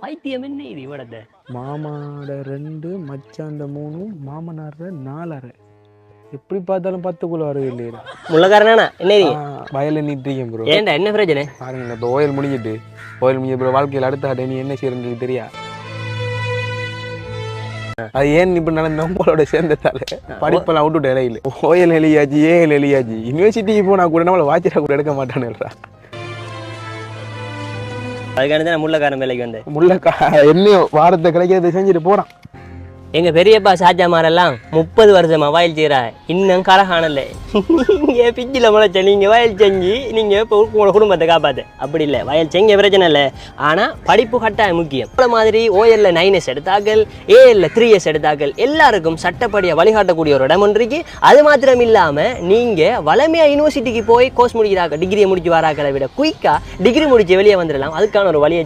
பைத்தியம் என்ன இது இவடத்த மாமாட 2 மச்சாண்ட 3 மாமனார 4 எப்படி பார்த்தாலும் 10 வருது இல்லையா முள்ளக்காரனா என்ன இது வயலில் நின்றுக்கேன் ப்ரோ ஏன்டா என்ன பிரச்சனை பாருங்க இப்போ ஓயில் முடிஞ்சிட்டு ப்ரோ வாழ்க்கையில் அடுத்த நீ என்ன செய்யறது தெரியா அது ஏன் இப்ப நடந்த உங்களோட சேர்ந்ததால படிப்பெல்லாம் விட்டுட்டு இடையில ஓயில் எழுதியாச்சு ஏஎல் எழுதியாச்சு யூனிவர்சிட்டிக்கு போனா கூட நம்மள வாட்சிட கூட எடுக்க மாட்டானுல்றா அதுக்கான தான் முள்ளக்காரன் வேலைக்கு வந்தேன் முள்ளக்கா என்னையோ வாரத்தை கிடைக்கிறது செஞ்சுட்டு போறான் எங்க பெரியப்பா ஷாஜாமாரெல்லாம் 30 வருஷமா வயல் செய்யறா இன்னும் கரகானல்ல நீங்க பிஞ்சில முளைச்ச நீங்க வயல் செஞ்சு நீங்க இப்போ உங்களோட குடும்பத்தை காப்பாத்து அப்படி இல்லை வயல் செஞ்ச பிரச்சனை இல்லை ஆனா படிப்பு கட்டாயம் முக்கியம் இந்த மாதிரி ஓஎல்ல 9S எடுத்தாக்கள் ஏஎல்ல 3S எடுத்தாக்கள் எல்லாருக்கும் சட்டப்படியா வழிகாட்டக்கூடிய ஒரு இடம் ஒன்றைக்கு அது மாத்திரம் இல்லாம நீங்க வளமையா யூனிவர்சிட்டிக்கு போய் கோர்ஸ் முடிக்கிறாங்க டிகிரியை முடிச்சு வராக்களை விட குயிக்கா டிகிரி முடிச்சு வெளியே வந்துடலாம் அதுக்கான ஒரு வழியை